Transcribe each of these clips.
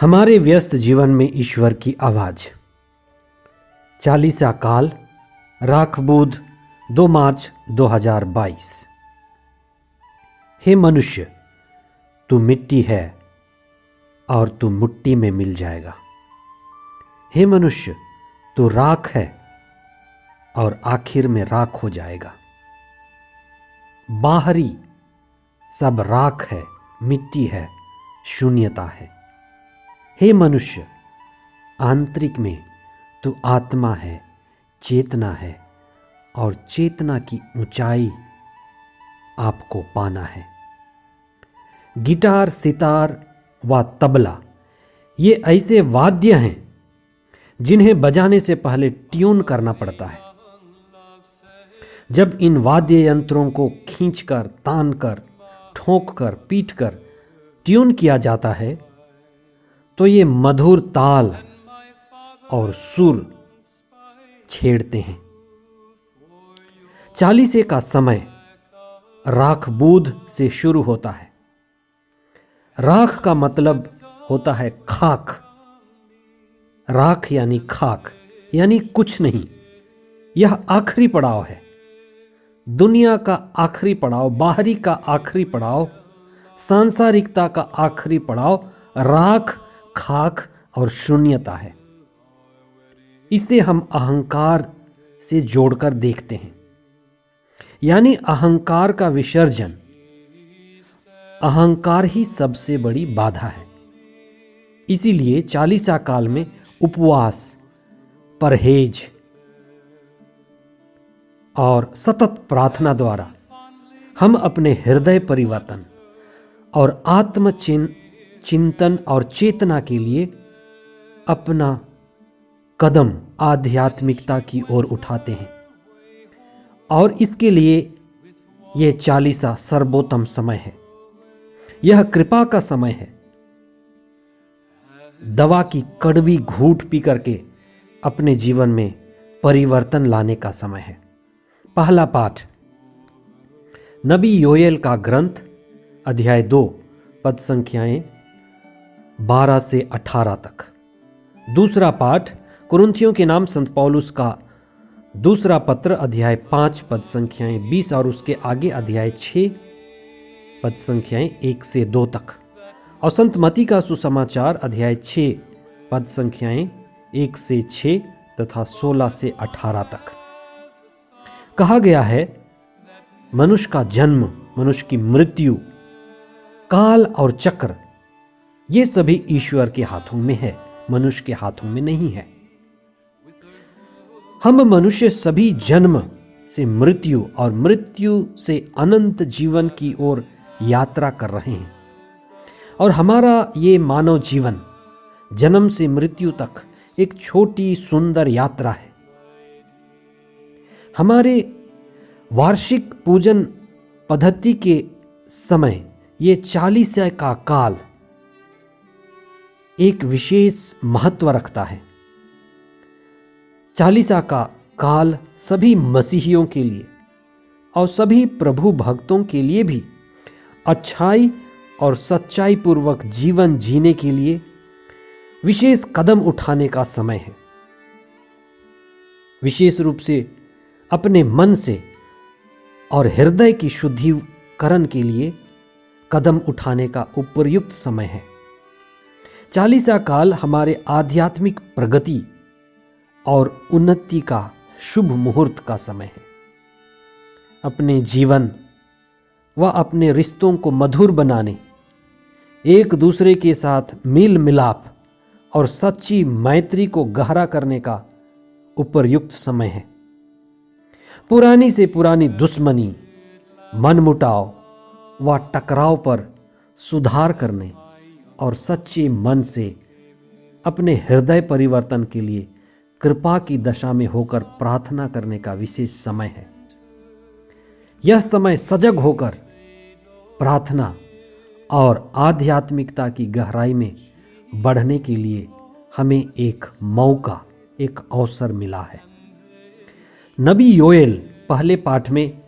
हमारे व्यस्त जीवन में ईश्वर की आवाज। चालीसा काल, राख बुध, 2 मार्च 2022। हे मनुष्य, तू मिट्टी है और तू मिट्टी में मिल जाएगा। हे मनुष्य, तू राख है और आखिर में राख हो जाएगा। बाहरी सब राख है, मिट्टी है, शून्यता है। हे मनुष्य, आंतरिक में तू आत्मा है, चेतना है और चेतना की ऊंचाई आपको पाना है। गिटार, सितार व तबला ये ऐसे वाद्य हैं जिन्हें बजाने से पहले ट्यून करना पड़ता है। जब इन वाद्य यंत्रों को खींचकर, तानकर, ठोंककर, पीटकर ट्यून किया जाता है तो ये मधुर ताल और सुर छेड़ते हैं। चालीसे का समय राख बुध से शुरू होता है। राख का मतलब होता है खाक। राख यानी खाक, यानी कुछ नहीं। यह आखिरी पड़ाव है, दुनिया का आखिरी पड़ाव, बाहरी का आखिरी पड़ाव, सांसारिकता का आखिरी पड़ाव राख, खाक और शून्यता है। इसे हम अहंकार से जोड़कर देखते हैं, यानी अहंकार का विसर्जन। अहंकार ही सबसे बड़ी बाधा है। इसीलिए चालीसा काल में उपवास, परहेज और सतत प्रार्थना द्वारा हम अपने हृदय परिवर्तन और चिंतन और चेतना के लिए अपना कदम आध्यात्मिकता की ओर उठाते हैं। और इसके लिए यह चालीसा सर्वोत्तम समय है। यह कृपा का समय है। दवा की कड़वी घूंट पी करके अपने जीवन में परिवर्तन लाने का समय है। पहला पाठ नबी योएल का ग्रंथ, अध्याय 2, पद संख्याएं 12 से 18 तक। दूसरा पाठ कुरिन्थियों के नाम संत पौलुस का दूसरा पत्र, अध्याय 5, पद संख्याएं 20 और उसके आगे अध्याय 6, पद संख्याएं 1 से 2 तक। और संत मती का सुसमाचार, अध्याय 6, पद संख्याएं 1 से 6 तथा 16 से 18 तक। कहा गया है, मनुष्य का जन्म, मनुष्य की मृत्यु, काल और चक्र ये सभी ईश्वर के हाथों में है, मनुष्य के हाथों में नहीं है। हम मनुष्य सभी जन्म से मृत्यु और मृत्यु से अनंत जीवन की ओर यात्रा कर रहे हैं। और हमारा ये मानव जीवन जन्म से मृत्यु तक एक छोटी सुंदर यात्रा है। हमारे वार्षिक पूजन पद्धति के समय ये चालीसा का काल एक विशेष महत्व रखता है। चालीसा का काल सभी मसीहियों के लिए और सभी प्रभु भक्तों के लिए भी अच्छाई और सच्चाई पूर्वक जीवन जीने के लिए विशेष कदम उठाने का समय है। विशेष रूप से अपने मन से और हृदय की शुद्धिकरण के लिए कदम उठाने का उपयुक्त समय है। चालीसा काल हमारे आध्यात्मिक प्रगति और उन्नति का शुभ मुहूर्त का समय है। अपने जीवन व अपने रिश्तों को मधुर बनाने, एक दूसरे के साथ मेल मिलाप और सच्ची मैत्री को गहरा करने का उपयुक्त समय है। पुरानी से पुरानी दुश्मनी, मनमुटाव व टकराव पर सुधार करने और सच्चे मन से अपने हृदय परिवर्तन के लिए कृपा की दशा में होकर प्रार्थना करने का विशेष समय है। यह समय सजग होकर प्रार्थना और आध्यात्मिकता की गहराई में बढ़ने के लिए हमें एक मौका, एक अवसर मिला है। नबी योएल पहले पाठ में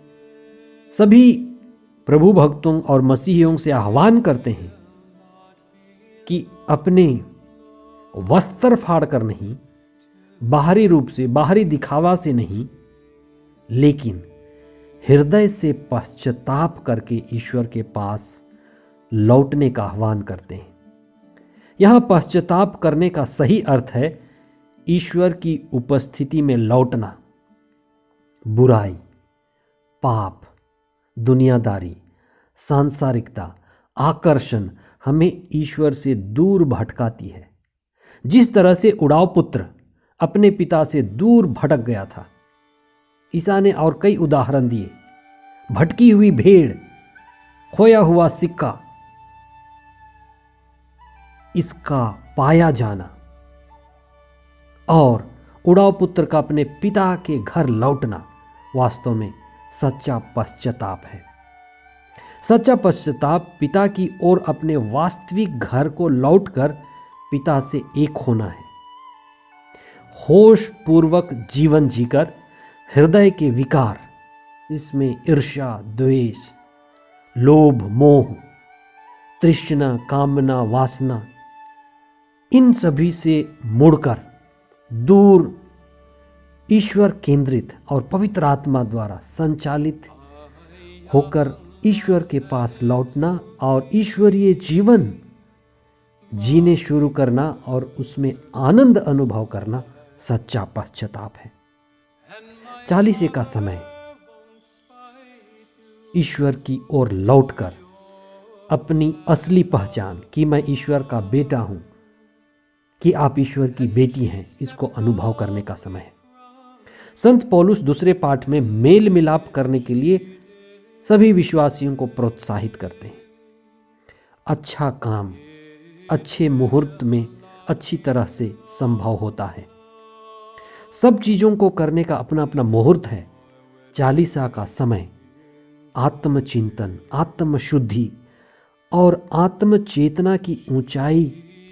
सभी प्रभु भक्तों और मसीहियों से आह्वान करते हैं कि अपने वस्त्र फाड़ कर नहीं, बाहरी रूप से, बाहरी दिखावा से नहीं, लेकिन हृदय से पश्चाताप करके ईश्वर के पास लौटने का आह्वान करते हैं। यहां पश्चाताप करने का सही अर्थ है ईश्वर की उपस्थिति में लौटना। बुराई, पाप, दुनियादारी, सांसारिकता, आकर्षण हमें ईश्वर से दूर भटकाती है। जिस तरह से उड़ाव पुत्र अपने पिता से दूर भटक गया था, ईसा ने और कई उदाहरण दिए। भटकी हुई भेड़, खोया हुआ सिक्का, इसका पाया जाना और उड़ाव पुत्र का अपने पिता के घर लौटना वास्तव में सच्चा पश्चाताप है। सच्चा पश्चाताप पिता की ओर अपने वास्तविक घर को लौटकर पिता से एक होना है। होश पूर्वक जीवन जीकर हृदय के विकार, इसमें ईर्ष्या, द्वेष, लोभ, मोह, तृष्णा, कामना, वासना, इन सभी से मुड़कर दूर ईश्वर केंद्रित और पवित्र आत्मा द्वारा संचालित होकर ईश्वर के पास लौटना और ईश्वरीय जीवन जीने शुरू करना और उसमें आनंद अनुभव करना सच्चा पश्चाताप है। 40 का समय ईश्वर की ओर लौटकर अपनी असली पहचान कि मैं ईश्वर का बेटा हूं, कि आप ईश्वर की बेटी हैं, इसको अनुभव करने का समय है। संत पौलुस दूसरे पाठ में मेल मिलाप करने के लिए सभी विश्वासियों को प्रोत्साहित करते हैं। अच्छा काम अच्छे मुहूर्त में अच्छी तरह से संभव होता है। सब चीजों को करने का अपना अपना मुहूर्त है। 40 का समय आत्मचिंतन, आत्मशुद्धि और आत्मचेतना की ऊंचाई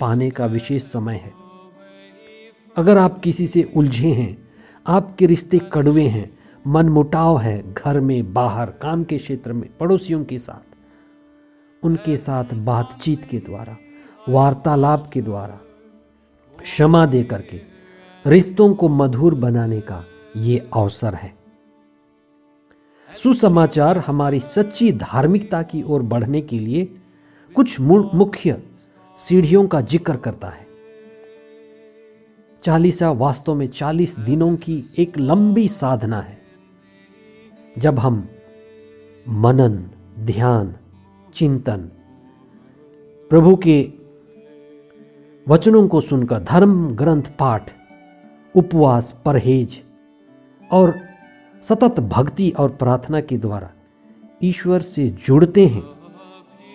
पाने का विशेष समय है। अगर आप किसी से उलझे हैं, आपके रिश्ते कड़वे हैं, मनमुटाव है, घर में, बाहर, काम के क्षेत्र में, पड़ोसियों के साथ, उनके साथ बातचीत के द्वारा, वार्तालाप के द्वारा, क्षमा दे करके रिश्तों को मधुर बनाने का ये अवसर है। सुसमाचार हमारी सच्ची धार्मिकता की ओर बढ़ने के लिए कुछ मुख्य सीढ़ियों का जिक्र करता है। 40 वास्तव में 40 दिनों की एक लंबी साधना है, जब हम मनन, ध्यान, चिंतन, प्रभु के वचनों को सुनकर धर्म ग्रंथ पाठ, उपवास, परहेज और सतत भक्ति और प्रार्थना के द्वारा ईश्वर से जुड़ते हैं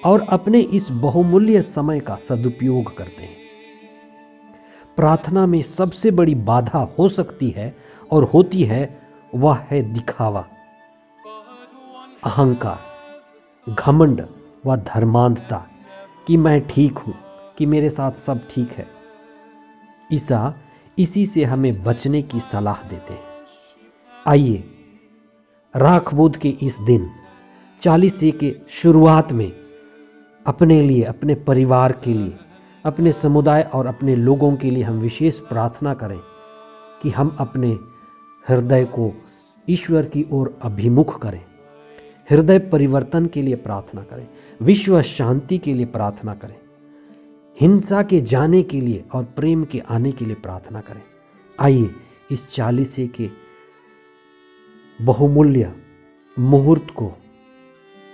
और अपने इस बहुमूल्य समय का सदुपयोग करते हैं। प्रार्थना में सबसे बड़ी बाधा हो सकती है और होती है, वह है दिखावा, अहंकार, घमंड व धर्मांधता कि मैं ठीक हूं, कि मेरे साथ सब ठीक है। ईसा इसी से हमें बचने की सलाह देते हैं। आइए राख बुध के इस दिन 40 के शुरुआत में अपने लिए, अपने परिवार के लिए, अपने समुदाय और अपने लोगों के लिए हम विशेष प्रार्थना करें कि हम अपने हृदय को ईश्वर की ओर अभिमुख करें। हृदय परिवर्तन के लिए प्रार्थना करें, विश्व शांति के लिए प्रार्थना करें, हिंसा के जाने के लिए और प्रेम के आने के लिए प्रार्थना करें। आइए इस 40 के बहुमूल्य मुहूर्त को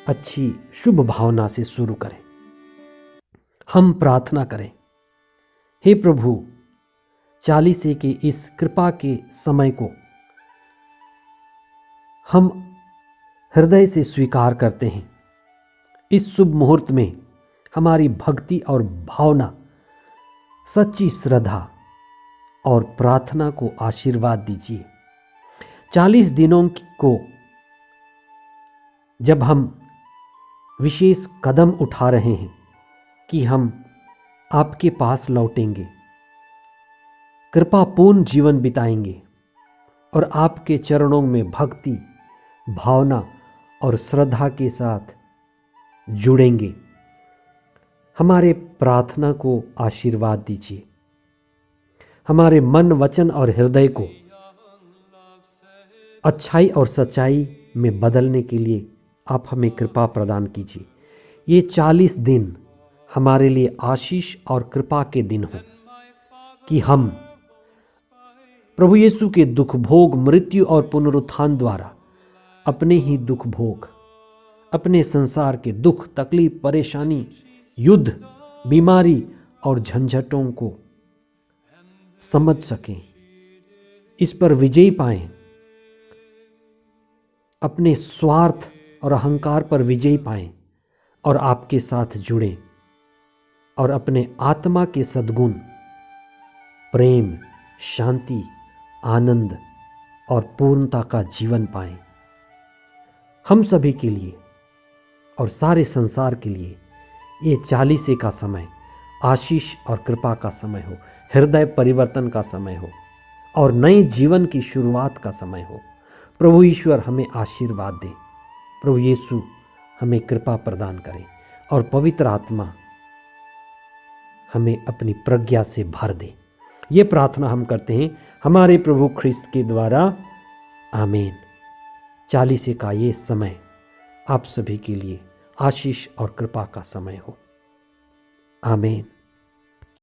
अच्छी शुभ भावना से शुरू करें। हम प्रार्थना करें, हे प्रभु, 40 के इस कृपा के समय को हम हृदय से स्वीकार करते हैं। इस शुभ मुहूर्त में हमारी भक्ति और भावना, सच्ची श्रद्धा और प्रार्थना को आशीर्वाद दीजिए। 40 दिनों को जब हम विशेष कदम उठा रहे हैं कि हम आपके पास लौटेंगे, कृपापूर्ण जीवन बिताएंगे और आपके चरणों में भक्ति, भावना और श्रद्धा के साथ जुड़ेंगे। हमारे प्रार्थना को आशीर्वाद दीजिए। हमारे मन, वचन और हृदय को अच्छाई और सच्चाई में बदलने के लिए आप हमें कृपा प्रदान कीजिए। ये 40 दिन हमारे लिए आशीष और कृपा के दिन हों कि हम प्रभु यीशु के दुख भोग, मृत्यु और पुनरुत्थान द्वारा अपने ही दुख भोग, अपने संसार के दुख, तकलीफ, परेशानी, युद्ध, बीमारी और झंझटों को समझ सकें, इस पर विजय पाएं, अपने स्वार्थ और अहंकार पर विजय पाएं और आपके साथ जुड़ें और अपने आत्मा के सद्गुण, प्रेम, शांति, आनंद और पूर्णता का जीवन पाएं। हम सभी के लिए और सारे संसार के लिए ये 40 का समय आशीष और कृपा का समय हो, हृदय परिवर्तन का समय हो और नए जीवन की शुरुआत का समय हो। प्रभु ईश्वर हमें आशीर्वाद दे। प्रभु यीशु हमें कृपा प्रदान करें और पवित्र आत्मा हमें अपनी प्रज्ञा से भर दे। ये प्रार्थना हम करते हैं हमारे प्रभु ख्रिस्त के द्वारा, आमीन। 40 का ये समय आप सभी के लिए आशीष और कृपा का समय हो। आमीन।